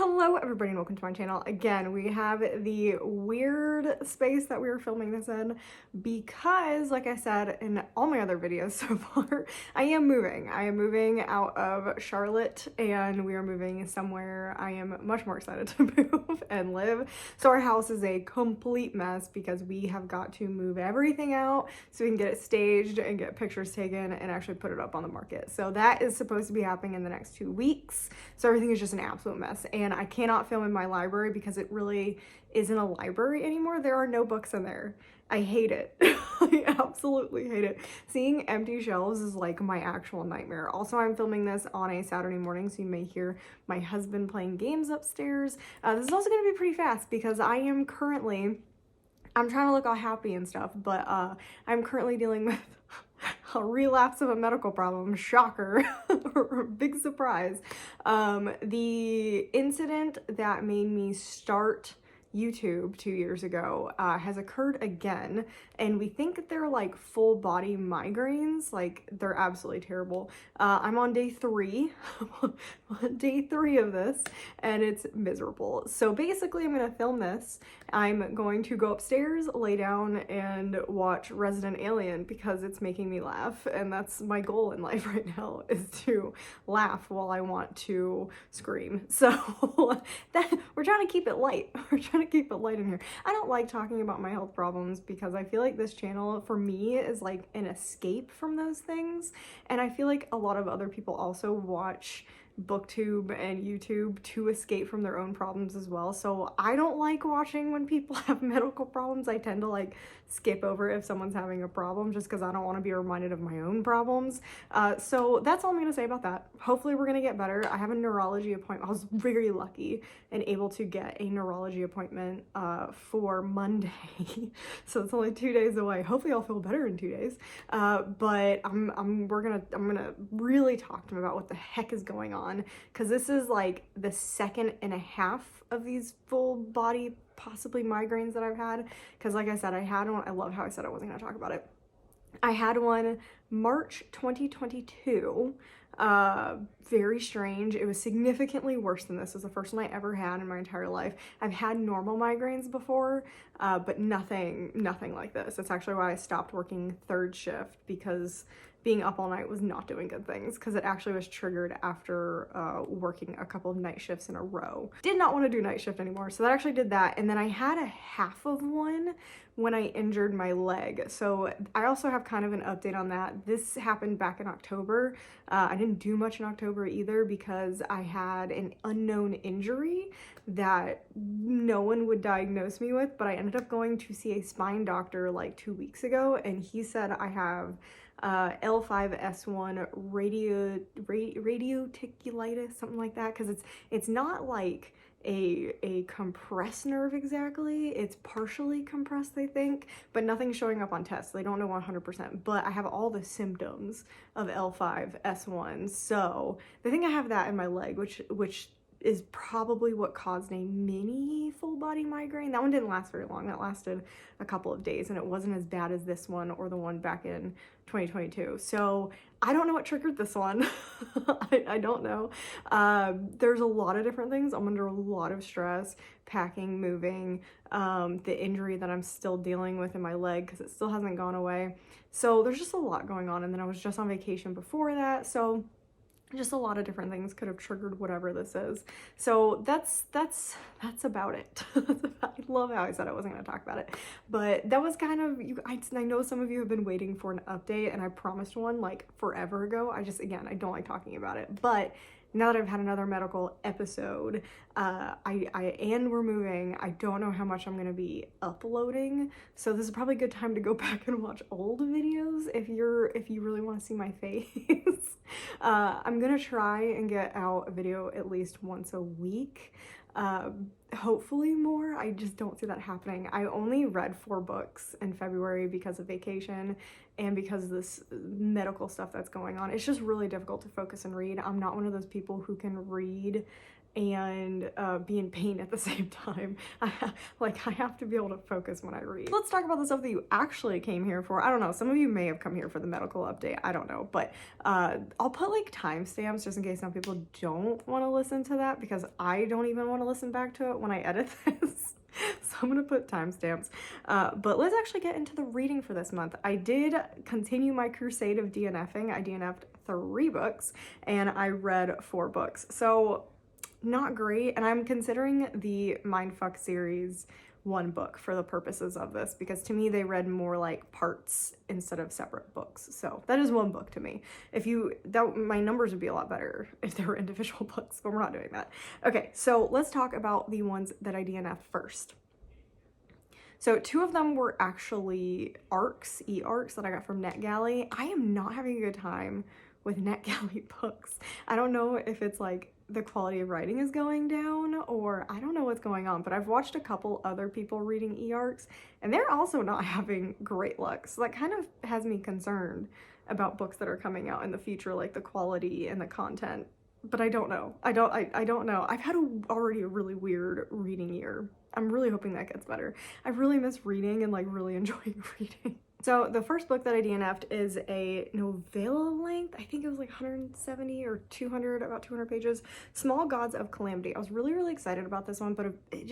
Hello everybody and welcome to my channel. Again, we have the weird space that we were filming this in because, like I said in all my other videos so far, I am moving. I am moving out of Charlotte and we are moving somewhere I am much more excited to move and live. So our house is a complete mess because we have got to move everything out so we can get it staged and get pictures taken and actually put it up on the market. So that is supposed to be happening in the next 2 weeks. So everything is just an absolute mess. And I cannot film in my library because it really isn't a library anymore. There are no books in there. I hate it. I absolutely hate it. Seeing empty shelves is like my actual nightmare. Also, I'm filming this on a Saturday morning, so you may hear my husband playing games upstairs. This is also going to be pretty fast because I'm trying to look all happy and stuff, but I'm currently dealing with a relapse of a medical problem. Shocker. Big surprise. The incident that made me start YouTube 2 years ago has occurred again, and we think they're like full body migraines. Like, they're absolutely terrible. I'm on day 3 day 3 of this and it's miserable. So basically I'm gonna film this. I'm going to go upstairs, lay down and watch Resident Alien because it's making me laugh, and that's my goal in life right now, is to laugh while I want to scream. So we're trying to keep it light. We're trying to keep it light in here. I don't like talking about my health problems because I feel like this channel for me is like an escape from those things, and I feel like a lot of other people also watch booktube and YouTube to escape from their own problems as well. So I don't like watching when people have medical problems. I tend to like skip over if someone's having a problem just because I don't want to be reminded of my own problems. So that's all I'm gonna say about that. Hopefully we're gonna get better. I have a neurology appointment. I was very lucky and able to get a neurology appointment for Monday. So it's only 2 days away. Hopefully I'll feel better in 2 days. But I'm gonna really talk to him about what the heck is going on, because this is like the 2.5 of these full body possibly migraines that I've had. Because like I said, I had one. I love how I said I wasn't gonna talk about it. I had one March 2022. Very strange. It was significantly worse than this. It was the first one I ever had in my entire life. I've had normal migraines before, but nothing like this. That's actually why I stopped working 3rd shift, because being up all night was not doing good things, because it actually was triggered after working a couple of night shifts in a row. Did not want to do night shift anymore, so that actually did that. And then I had a half of one when I injured my leg. So I also have kind of an update on that. This happened back in October. I didn't do much in October either because I had an unknown injury that no one would diagnose me with, but I ended up going to see a spine doctor like 2 weeks ago, and he said I have L5-S1 radioticulitis, something like that, because it's not like a compressed nerve exactly. It's partially compressed, they think, but nothing's showing up on tests. They don't know 100%, but I have all the symptoms of L5-S1. So they think I have that in my leg, which is probably what caused a mini full body migraine. That one didn't last very long. That lasted a couple of days, and it wasn't as bad as this one or the one back in 2022. So I don't know what triggered this one. I don't know. There's a lot of different things. I'm under a lot of stress, packing, moving, the injury that I'm still dealing with in my leg because it still hasn't gone away. So there's just a lot going on, and then I was just on vacation before that. So just a lot of different things could have triggered whatever this is. So that's about it. I love how I said I wasn't going to talk about it, but that was kind of, I know some of you have been waiting for an update, and I promised one like forever ago. Again, I don't like talking about it, but now that I've had another medical episode, and we're moving, I don't know how much I'm gonna be uploading. So this is probably a good time to go back and watch old videos if you really want to see my face. I'm gonna try and get out a video at least once a week. Hopefully more. I just don't see that happening. I only read 4 books in February because of vacation and because of this medical stuff that's going on. It's just really difficult to focus and read. I'm not one of those people who can read and be in pain at the same time. I have to be able to focus when I read. Let's talk about the stuff that you actually came here for. I don't know, some of you may have come here for the medical update, I don't know, but I'll put like timestamps just in case some people don't want to listen to that, because I don't even want to listen back to it when I edit this. So I'm gonna put timestamps, but let's actually get into the reading for this month. I did continue my crusade of DNFing. I DNF'd 3 books and I read 4 books. So not great, and I'm considering the Mindfuck series 1 book for the purposes of this, because to me they read more like parts instead of separate books. So that is 1 book to me. My numbers would be a lot better if they were individual books, but we're not doing that. Okay, so let's talk about the ones that I DNF'd first. So 2 of them were actually arcs, e-arcs that I got from NetGalley. I am not having a good time with NetGalley books. I don't know if it's like the quality of writing is going down, or I don't know what's going on, but I've watched a couple other people reading e-arcs and they're also not having great luck. So that kind of has me concerned about books that are coming out in the future, like the quality and the content. But I don't know. I don't know. I've had already a really weird reading year. I'm really hoping that gets better. I really miss reading and like really enjoying reading. So the first book that I DNF'd is a novella length. I think it was like 170 or 200, about 200 pages. Small Gods of Calamity. I was really excited about this one, but I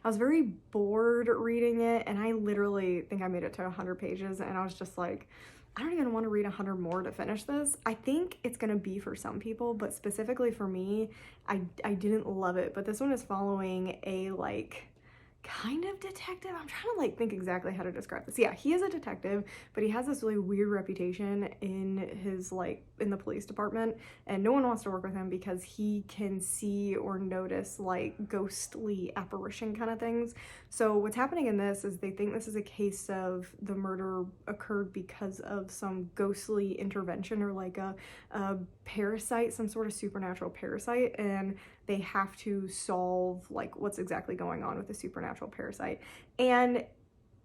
was very bored reading it, and I literally think I made it to 100 pages, and I was just like, I don't even want to read 100 more to finish this. I think it's gonna be for some people, but specifically for me, I didn't love it. But this one is following a like kind of detective. I'm trying to like think exactly how to describe this. Yeah, he is a detective, but he has this really weird reputation in his in the police department, and no one wants to work with him because he can see or notice like ghostly apparition kind of things. So what's happening in this is they think this is a case of the murder occurred because of some ghostly intervention, or like a parasite, some sort of supernatural parasite, and they have to solve like what's exactly going on with the supernatural parasite. And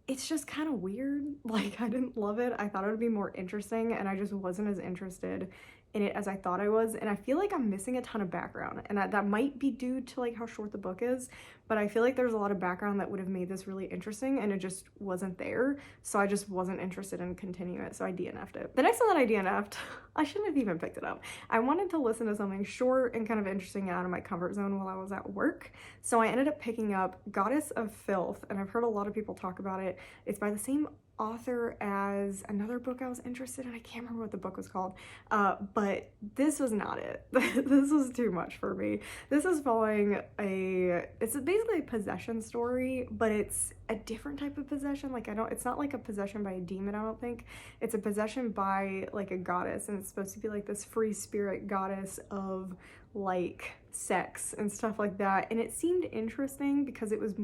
it's just kind of weird. Like, I didn't love it. I thought it would be more interesting, and I just wasn't as interested in it as I thought I was. And I feel like I'm missing a ton of background, and that might be due to like how short the book is, but I feel like there's a lot of background that would have made this really interesting, and it just wasn't there. So I just wasn't interested in continuing it, so I DNF'd it. The next one that I DNF'd, I shouldn't have even picked it up. I wanted to listen to something short and kind of interesting out of my comfort zone while I was at work. So I ended up picking up Goddess of Filth, and I've heard a lot of people talk about it. It's by the same author as another book I was interested in. I can't remember what the book was called, but this was not it. This was too much for me. This is following it's basically a possession story, but it's a different type of possession. Like, it's not like a possession by a demon, I don't think. It's a possession by like a goddess, and it's supposed to be like this free spirit goddess of like sex and stuff like that. And it seemed interesting because it was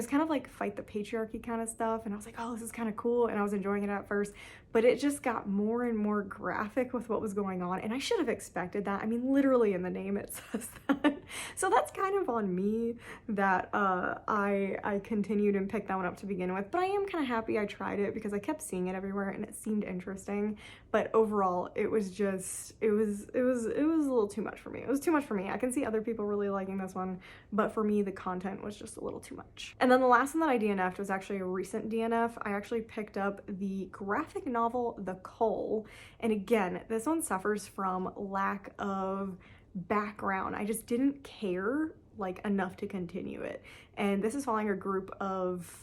kind of like fight the patriarchy kind of stuff, and I was like, oh, this is kind of cool, and I was enjoying it at first, but it just got more and more graphic with what was going on, and I should have expected that. I mean, literally in the name it says that. So that's kind of on me that I continued and picked that one up to begin with, but I am kind of happy I tried it because I kept seeing it everywhere and it seemed interesting. But overall, it was just, it was a little too much for me. It was too much for me. I can see other people really liking this one, but for me, the content was just a little too much. And then the last one that I DNF'd was actually a recent DNF. I actually picked up the graphic novel, The Cull. And again, this one suffers from lack of background. I just didn't care like enough to continue it. And this is following a group of,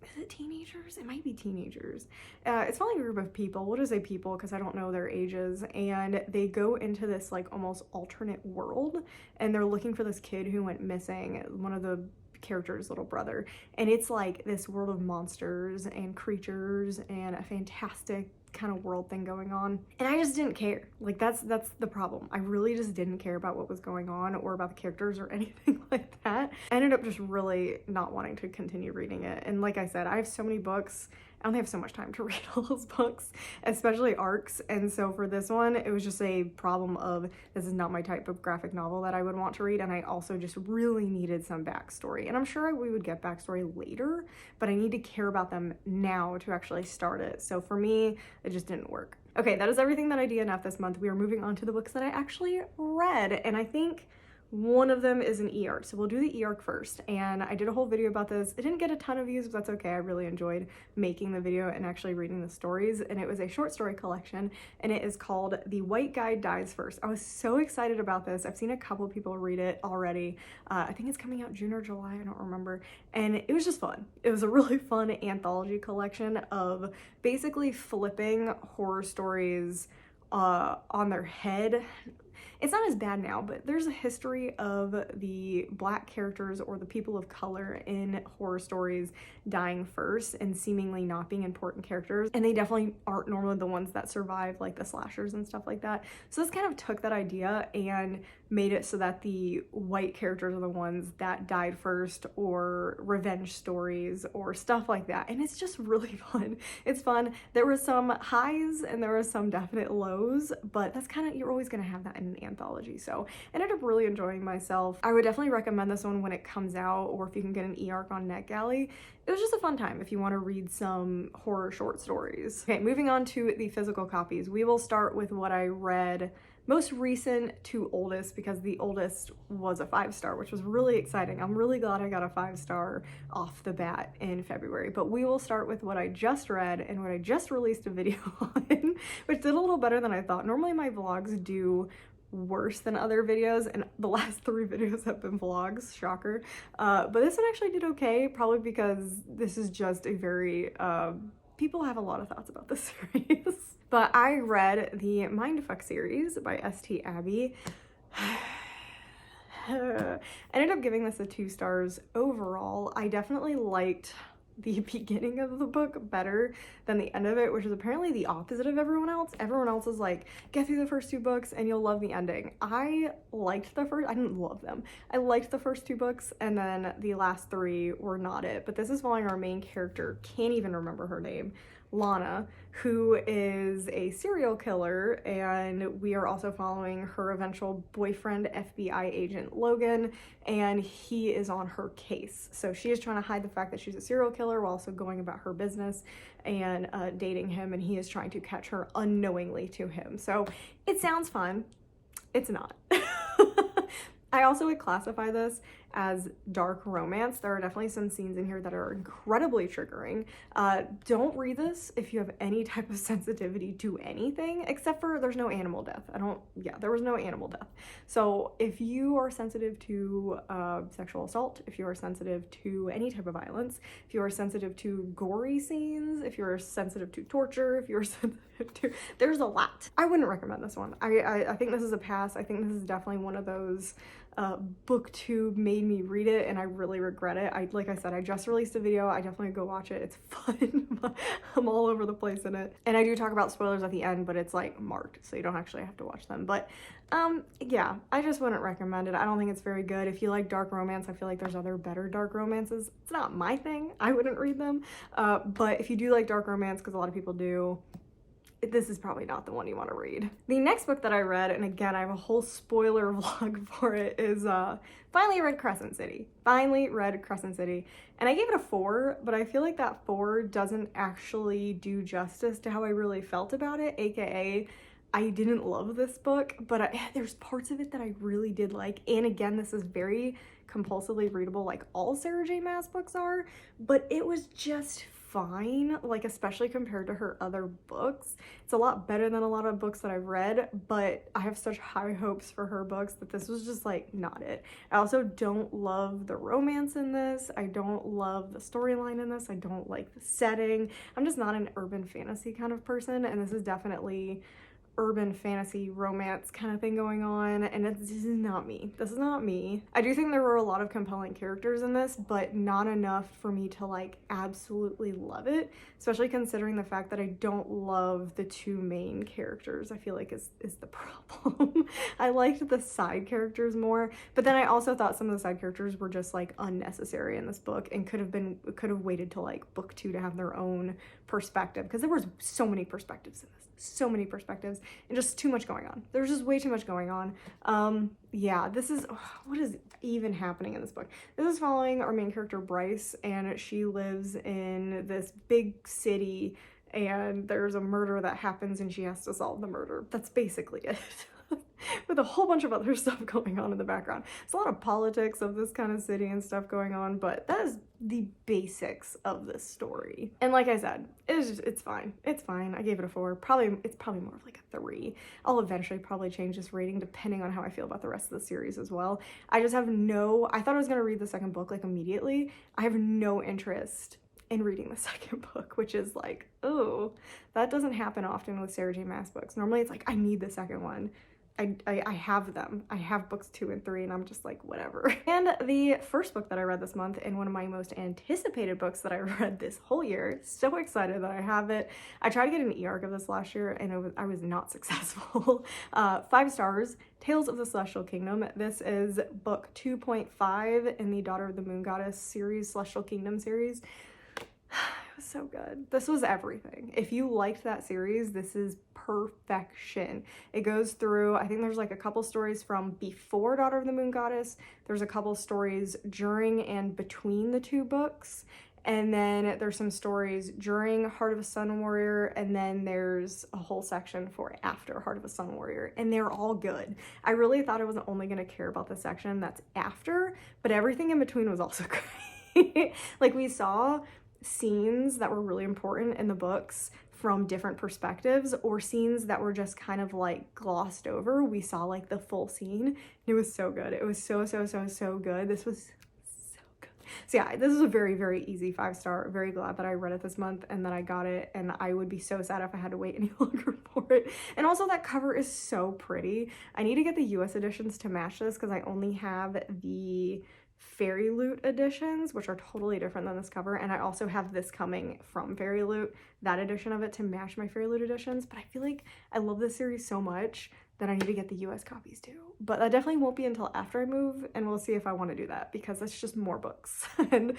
is it teenagers? It might be teenagers. It's following a group of people. We'll just say people because I don't know their ages. And they go into this like almost alternate world, and they're looking for this kid who went missing, one of the character's little brother. And it's like this world of monsters and creatures and a fantastic kind of world thing going on, and I just didn't care. Like, that's the problem. I really just didn't care about what was going on or about the characters or anything like that. I ended up just really not wanting to continue reading it. And like I said, I have so many books. I only have so much time to read all those books, especially arcs. And so for this one, it was just a problem of, this is not my type of graphic novel that I would want to read. And I also just really needed some backstory. And I'm sure we would get backstory later, but I need to care about them now to actually start it. So for me, it just didn't work. Okay, that is everything that I DNF'd this month. We are moving on to the books that I actually read. And I think One of them is an e-arc, so we'll do the e-arc first. And I did a whole video about this. It didn't get a ton of views, but that's okay. I really enjoyed making the video and actually reading the stories. And it was a short story collection, and it is called The White Guy Dies First. I was so excited about this. I've seen a couple people read it already. I think it's coming out June or July, I don't remember. And it was just fun. It was a really fun anthology collection of basically flipping horror stories on their head. It's not as bad now, but there's a history of the Black characters or the people of color in horror stories dying first and seemingly not being important characters. And they definitely aren't normally the ones that survive, like the slashers and stuff like that. So this kind of took that idea and made it so that the white characters are the ones that died first, or revenge stories or stuff like that. And it's just really fun. It's fun. There were some highs and there were some definite lows, but that's kind of, you're always going to have that in an anthology. So I ended up really enjoying myself. I would definitely recommend this one when it comes out, or if you can get an e-arc on NetGalley. It was just a fun time if you want to read some horror short stories. Okay, moving on to the physical copies. We will start with what I read most recent to oldest, because the oldest was a 5-star, which was really exciting. I'm really glad I got a 5-star off the bat in February. But we will start with what I just read and what I just released a video on, which did a little better than I thought. Normally my vlogs do worse than other videos, and the last 3 videos have been vlogs, shocker. But this one actually did okay, probably because this is just a very, people have a lot of thoughts about this series. But I read the Mindfuck series by St. Abbey. I ended up giving this a 2 stars overall. I definitely liked the beginning of the book better than the end of it, which is apparently the opposite of everyone else. Everyone else is like, get through the first 2 books and you'll love the ending. I didn't love them. I liked the first 2 books, and then the last 3 were not it. But this is following our main character, can't even remember her name, Lana, who is a serial killer, and we are also following her eventual boyfriend, FBI agent Logan, and he is on her case. So she is trying to hide the fact that she's a serial killer while also going about her business and dating him, and he is trying to catch her unknowingly to him. So it sounds fun. It's not. I also would classify this as dark romance. There are definitely some scenes in here that are incredibly triggering. Don't read this if you have any type of sensitivity to anything, except for there's no animal death. There was no animal death. So if you are sensitive to sexual assault, if you are sensitive to any type of violence, if you are sensitive to gory scenes, if you're sensitive to torture, if you're sensitive to, there's a lot. I wouldn't recommend this one. I think this is a pass. I think this is definitely one of those booktube made me read it and I really regret it. Like I said, I just released a video. I definitely go watch it. It's fun. I'm all over the place in it. And I do talk about spoilers at the end, but it's like marked, so you don't actually have to watch them. But yeah, I just wouldn't recommend it. I don't think it's very good. If you like dark romance, I feel like there's other better dark romances. It's not my thing. I wouldn't read them. But if you do like dark romance, because a lot of people do, this is probably not the one you want to read. The next book that I read, and again, I have a whole spoiler vlog for it, is finally read Crescent City. Finally read Crescent City. And I gave it a 4, but I feel like that 4 doesn't actually do justice to how I really felt about it, aka I didn't love this book, but there's parts of it that I really did like. And again, this is very compulsively readable, like all Sarah J. Maas books are, but it was just fine, like especially compared to her other books. It's a lot better than a lot of books that I've read, but I have such high hopes for her books that this was just like not it. I also don't love the romance in this. I don't love the storyline in this. I don't like the setting. I'm just not an urban fantasy kind of person, and this is definitely urban fantasy romance kind of thing going on, and this is not me. This is not me. I do think there were a lot of compelling characters in this, but not enough for me to like absolutely love it, especially considering the fact that I don't love the 2 main characters. I feel like is the problem. I liked the side characters more, but then I also thought some of the side characters were just like unnecessary in this book and could have waited till like book 2 to have their own perspective, because there was so many perspectives in this. So many perspectives and just too much going on. There's just way too much going on. Yeah, this is, what is even happening in this book? This is following our main character Bryce, and she lives in this big city, and there's a murder that happens and she has to solve the murder. That's basically it. with a whole bunch of other stuff going on in the background. It's a lot of politics of this kind of city and stuff going on, but that is the basics of this story. And like I said, it's fine. It's fine. I gave it a 4. It's probably more of like a 3. I'll eventually probably change this rating depending on how I feel about the rest of the series as well. I just have I thought I was gonna read the second book like immediately. I have no interest in reading the second book, which is like, oh, that doesn't happen often with Sarah J Maas books. Normally it's like, I need the second one. I have them. I have books 2 and 3 and I'm just like, whatever. And the first book that I read this month, and one of my most anticipated books that I read this whole year, so excited that I have it. I tried to get an e-arc of this last year and I was not successful. 5 stars, Tales of the Celestial Kingdom. This is book 2.5 in the Daughter of the Moon Goddess series, Celestial Kingdom series. It was so good. This was everything. If you liked that series, this is perfection. It goes through, I think there's like a couple stories from before Daughter of the Moon Goddess. There's a couple stories during and between the 2 books. And then there's some stories during Heart of a Sun Warrior, and then there's a whole section for after Heart of a Sun Warrior, and they're all good. I really thought I wasn't only gonna care about the section that's after, but everything in between was also great. Like, we saw scenes that were really important in the books from different perspectives, or scenes that were just kind of like glossed over. We saw like the full scene. It was so good. It was so good. This was so good. So yeah, this is a very, very easy 5-star. Very glad that I read it this month and that I got it, and I would be so sad if I had to wait any longer for it. And also that cover is so pretty. I need to get the US editions to match this because I only have the Fairy Loot editions, which are totally different than this cover, and I also have this coming from Fairy Loot, that edition of it, to match my Fairy Loot editions. But I feel like I love this series so much that I need to get the US copies too. But that definitely won't be until after I move, and we'll see if I want to do that because that's just more books. and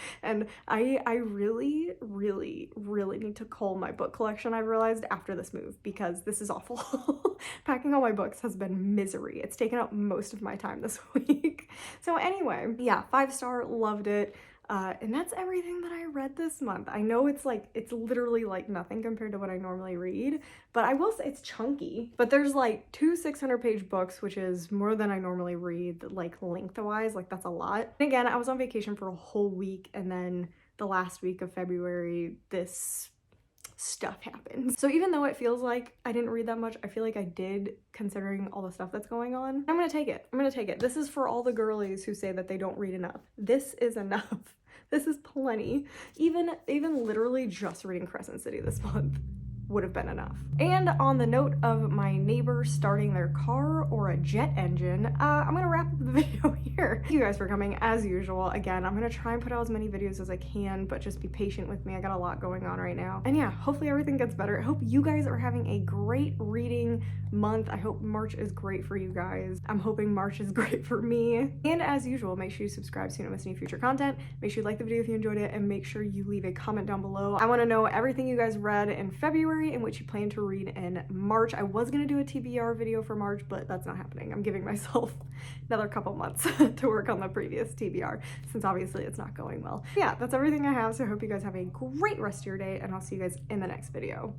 I really need to cull my book collection, I realized, after this move, because this is awful. Packing all my books has been misery. It's taken up most of my time this week. So anyway, yeah, 5-star, loved it. And that's everything that I read this month. I know it's literally like nothing compared to what I normally read, but I will say it's chunky. But there's like 2 600-page books, which is more than I normally read, like lengthwise, like that's a lot. And again, I was on vacation for a whole week, and then the last week of February, this stuff happened. So even though it feels like I didn't read that much, I feel like I did, considering all the stuff that's going on. I'm gonna take it. I'm gonna take it. This is for all the girlies who say that they don't read enough. This is enough. This is plenty. Even literally just reading Crescent City this month would have been enough. And on the note of my neighbor starting their car or a jet engine, I'm gonna wrap up the video here. Thank you guys for coming as usual. Again, I'm gonna try and put out as many videos as I can, but just be patient with me. I got a lot going on right now. And yeah, hopefully everything gets better. I hope you guys are having a great reading month. I hope March is great for you guys. I'm hoping March is great for me. And as usual, make sure you subscribe so you don't miss any future content. Make sure you like the video if you enjoyed it, and make sure you leave a comment down below. I wanna know everything you guys read in February and what you plan to read in March. I was gonna do a TBR video for March, but that's not happening. I'm giving myself another couple months to work on the previous TBR, since obviously it's not going well. Yeah, that's everything I have, so I hope you guys have a great rest of your day, and I'll see you guys in the next video.